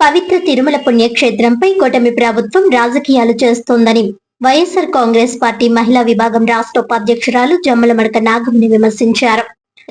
పవిత్ర తిరుమల పుణ్యక్షేత్రంపై కూటమి ప్రభుత్వం రాజకీయాలు చేస్తోందని వైఎస్ఆర్ కాంగ్రెస్ పార్టీ మహిళా విభాగం రాష్ట్ర ఉపాధ్యక్షురాలు జమ్మలమడక నాగమణి విమర్శించారు.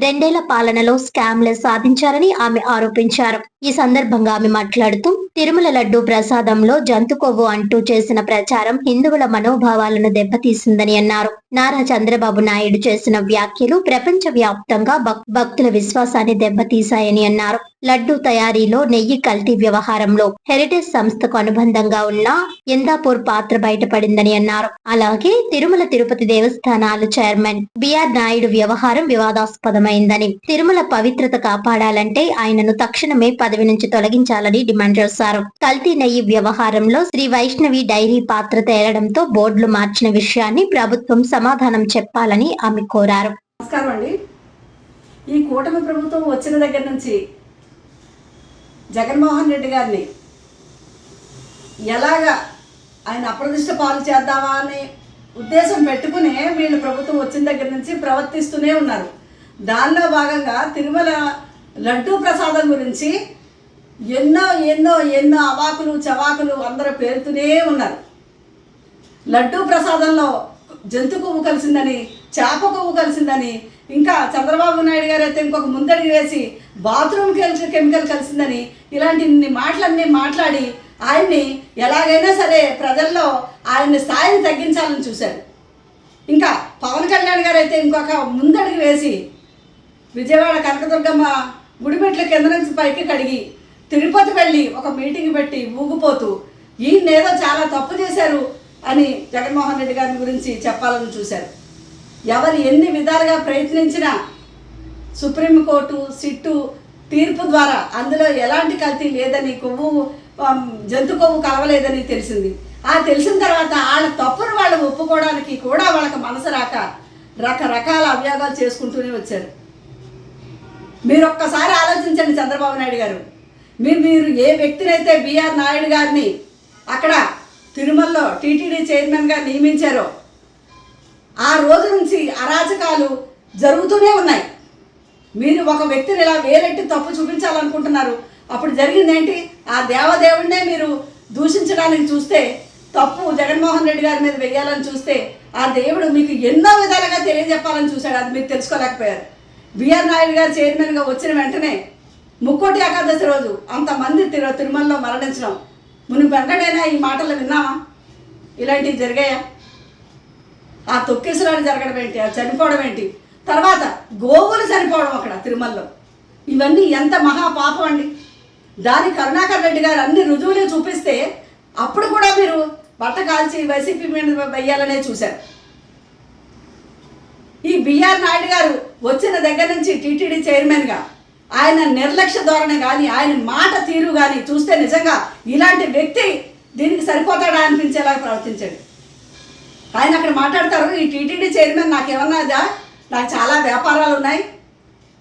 2 ఏళ్ల పాలనలో స్కామ్లు సాధించారని ఆమె ఆరోపించారు. ఈ సందర్భంగా ఆమె మాట్లాడుతూ తిరుమల లడ్డూ ప్రసాదంలో జంతు కొవ్వు అంటూ చేసిన ప్రచారం హిందువుల మనోభావాలను దెబ్బతీసిందని అన్నారు. నారా చంద్రబాబు నాయుడు చేసిన వ్యాఖ్యలు ప్రపంచ వ్యాప్తంగా భక్తుల విశ్వాసాన్ని దెబ్బతీశాయని అన్నారు. లడ్డూ తయారీలో నెయ్యి కల్తీ వ్యవహారంలో హెరిటేజ్ సంస్థకు అనుబంధంగా ఉన్న ఇందాపూర్ పాత్ర బయటపడిందని అన్నారు. అలాగే తిరుమల తిరుపతి దేవస్థానాలు చైర్మన్ బిఆర్ నాయుడు వ్యవహారం వివాదాస్పదమైందని, తిరుమల పవిత్రత కాపాడాలంటే ఆయనను తక్షణమే పదవి నుంచి తొలగించాలని డిమాండ్ చేశారు. కల్తీ నెయ్యి వ్యవహారంలో శ్రీ వైష్ణవి డైరీ పాత్ర తేలడంతో బోర్డులు మార్చిన విషయాన్ని ప్రభుత్వం సమాధానం చెప్పాలని ఆమె కోరారు. నమస్కారం అండి. ఈ కూటమి ప్రభుత్వం వచ్చిన దగ్గర నుంచి జగన్మోహన్ రెడ్డి గారిని ఎలాగా ఆయన అప్రదిష్ట పాలు చేద్దామా అని ఉద్దేశం పెట్టుకునే వీళ్ళు ప్రభుత్వం వచ్చిన దగ్గర నుంచి ప్రవర్తిస్తూనే ఉన్నారు. దానిలో భాగంగా తిరుమల లడ్డూ ప్రసాదం గురించి ఎన్నో ఎన్నో ఎన్నో అవాకులు చవాకులు అందరూ పేరుతూనే ఉన్నారు. లడ్డూ ప్రసాదంలో జంతు కొవ్వు కలిసిందని, చేప కొవ్వు కలిసిందని, ఇంకా చంద్రబాబు నాయుడు గారు అయితే ఇంకొక ముందడి వేసి బాత్రూమ్ కెమికల్ కలిసిందని, ఇలాంటి మాటలన్నీ మాట్లాడి ఆయన్ని ఎలాగైనా సరే ప్రజల్లో ఆయన స్థాయిని తగ్గించాలని చూశారు. ఇంకా పవన్ కళ్యాణ్ గారు అయితే ఇంకొక ముందడికి వేసి విజయవాడ కనకదుర్గమ్మ గుడిమెట్ల కింద నుంచి పైకి కడిగి తిరుపతి వెళ్ళి ఒక మీటింగ్ పెట్టి ఊగిపోతూ ఈయనేదో చాలా తప్పు చేశారు అని జగన్మోహన్ రెడ్డి గారి గురించి చెప్పాలని చూశారు. ఎవరు ఎన్ని విధాలుగా ప్రయత్నించినా సుప్రీంకోర్టు సిట్టు తీర్పు ద్వారా అందులో ఎలాంటి కల్తీ లేదని, జంతు కొవ్వు కలవలేదని తెలిసింది. ఆ తెలిసిన తర్వాత వాళ్ళ తప్పును వాళ్ళు ఒప్పుకోవడానికి కూడా వాళ్ళకి మనసు రాక రకరకాల అభియోగాలు చేసుకుంటూనే వచ్చారు. మీరు ఒక్కసారి ఆలోచించండి చంద్రబాబు నాయుడు గారు. మీరు ఏ వ్యక్తినైతే బిఆర్ నాయుడు గారిని అక్కడ తిరుమలలో టీటీడీ చైర్మన్గా నియమించారో ఆ రోజు నుంచి అరాచకాలు జరుగుతూనే ఉన్నాయి. మీరు ఒక వ్యక్తిని ఇలా వేలెట్టి తప్పు చూపించాలనుకుంటున్నారు. అప్పుడు జరిగింది ఏంటి? ఆ దేవదేవుడినే మీరు దూషించడానికి చూస్తే, తప్పు జగన్మోహన్ రెడ్డి గారి మీద వెయ్యాలని చూస్తే ఆ దేవుడు మీకు ఎన్నో విధాలుగా తెలియజెప్పాలని చూశాడు. అది మీరు తెలుసుకోలేకపోయారు. బిఆర్ నాయుడు గారు చైర్మన్గా వచ్చిన వెంటనే ముక్కోటి ఏకాదశి రోజు అంతమంది తిరుమలలో మరణించడం మునుపు వెంటనేనా ఈ మాటలు విన్నామా? ఇలాంటివి జరిగాయా? ఆ తొక్కేసులాడు జరగడం ఏంటి? ఆ చనిపోవడం ఏంటి? తర్వాత గోవులు చనిపోవడం అక్కడ తిరుమలలో, ఇవన్నీ ఎంత మహాపాపం అండి. దాని కరుణాకర్ రెడ్డి గారు అన్ని రుజువులు చూపిస్తే అప్పుడు కూడా మీరు బట్ట కాల్చి వైసీపీ మీద వెయ్యాలనే చూశారు. ఈ బిఆర్ నాయుడు గారు వచ్చిన దగ్గర నుంచి టీటీడీ చైర్మన్గా ఆయన నిర్లక్ష్య ధోరణి కానీ, ఆయన మాట తీరు కానీ చూస్తే నిజంగా ఇలాంటి వ్యక్తి దీనికి సరిపోతాడా అనిపించేలా ప్రవర్తించాడు. ఆయన అక్కడ మాట్లాడతారు, ఈ టీటీడీ చైర్మన్ నాకేమన్నాదా, నాకు చాలా వ్యాపారాలు ఉన్నాయి,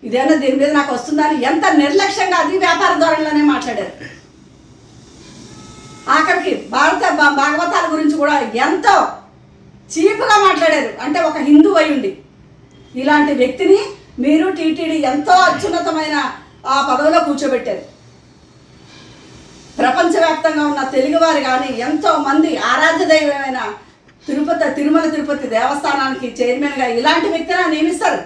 ఇదేనా దీని మీద నాకు వస్తుందని ఎంత నిర్లక్ష్యంగా అది వ్యాపార ధోరణిలోనే మాట్లాడారు. ఆఖరికి భాగవతాల గురించి కూడా ఎంతో చీప్గా మాట్లాడారు. అంటే ఒక హిందూ అయి ఉండి ఇలాంటి వ్యక్తిని మీరు టీటీడీ ఎంతో అత్యున్నతమైన ఆ పదవిలో కూర్చోబెట్టారు. ప్రపంచవ్యాప్తంగా ఉన్న తెలుగువారు కానీ ఎంతో మంది ఆరాధ్య దైవమైన తిరుమల తిరుపతి దేవస్థానానికి చైర్మన్గా ఇలాంటి వ్యక్తిని నియమిస్తారు.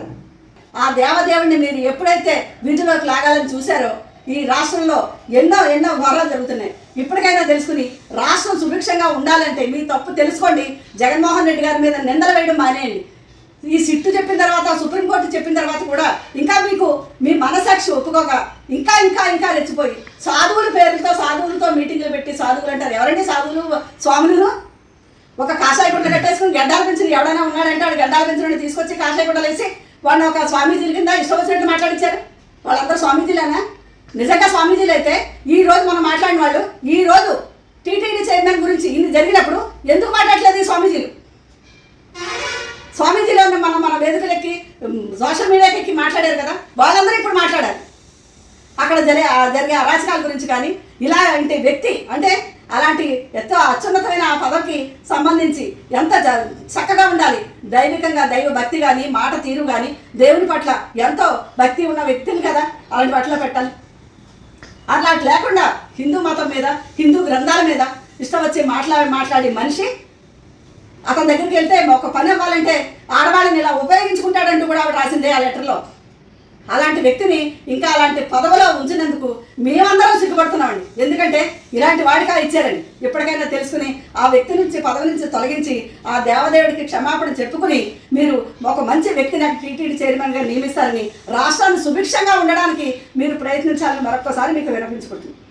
ఆ దేవదేవుడిని మీరు ఎప్పుడైతే వీధిలోకి లాగాలని చూశారో ఈ రాష్ట్రంలో ఎన్నో ఎన్నో ఘోరాలు జరుగుతున్నాయి. ఇప్పటికైనా తెలుసుకుని రాష్ట్రం సుభిక్షంగా ఉండాలంటే మీ తప్పు తెలుసుకోండి. జగన్మోహన్ రెడ్డి గారి మీద నిందలు వేయడం మానేయండి. ఈ సిట్టు చెప్పిన తర్వాత, సుప్రీంకోర్టు చెప్పిన తర్వాత కూడా ఇంకా మీకు మీ మనసాక్షి ఒప్పుకోక ఇంకా ఇంకా ఇంకా రెచ్చిపోయి సాధువుల పేరుతో సాధువులతో మీటింగ్లు పెట్టి సాధువులు అంటారు. ఎవరండి సాధువులు? స్వాములు ఒక కాషాయ గుడ్డ కట్టేసుకుని గడ్డాల పెంచిన ఎవడైనా ఉన్నాడంటే వాడు గడ్డాల పెంచిన తీసుకొచ్చి కాషాయ గుడ్డలు వేసి వాడిని ఒక స్వామీజీల కింద ఇష్టం వచ్చినట్టు మాట్లాడించారు. వాళ్ళందరూ స్వామీజీలేనా? నిజంగా స్వామీజీలు అయితే ఈ రోజు మనం మాట్లాడిన వాళ్ళు ఈ రోజు టీటీడీ చైర్మన్ గురించి ఇన్ని జరిగినప్పుడు ఎందుకు మాట్లాడలేదు ఈ స్వామీజీలు? స్వామీజీలో మన వేదికలెక్కి సోషల్ మీడియాకి ఎక్కి మాట్లాడారు కదా, వాళ్ళందరూ ఇప్పుడు మాట్లాడారు. అక్కడ జరిగే అరాచకాల గురించి కానీ ఇలాంటి వ్యక్తి అంటే అలాంటి ఎంతో అత్యున్నతమైన ఆ పదవికి సంబంధించి ఎంత చక్కగా ఉండాలి, దైవికంగా దైవ భక్తి కానీ మాట తీరు కానీ దేవుని పట్ల ఎంతో భక్తి ఉన్న వ్యక్తిని కదా అలాంటి పట్ల పెట్టాలి. అట్లాంటి లేకుండా హిందూ మతం మీద హిందూ గ్రంథాల మీద ఇష్టం వచ్చి మాట్లాడి మనిషి అతని దగ్గరికి వెళ్తే ఒక పని అవ్వాలంటే ఆడవాళ్ళని ఇలా ఉపయోగించుకుంటాడంటూ కూడా ఆవిడ రాసిందే ఆ లెటర్లో. అలాంటి వ్యక్తిని ఇంకా అలాంటి పదవిలో ఉంచినందుకు మేమందరం సిగ్గుపడుతున్నామండి. ఎందుకంటే ఇలాంటి వాడికా ఇచ్చారని ఇప్పటికైనా తెలుసుకుని ఆ వ్యక్తి నుంచి పదవి నుంచి తొలగించి ఆ దేవదేవుడికి క్షమాపణ చెప్పుకుని మీరు ఒక మంచి వ్యక్తిని టీటీడీ చైర్మన్గా నియమిస్తారని రాష్ట్రాన్ని సుభిక్షంగా ఉండడానికి మీరు ప్రయత్నించాలని మరొకసారి మీకు విన్నపించుకుంటున్నాను.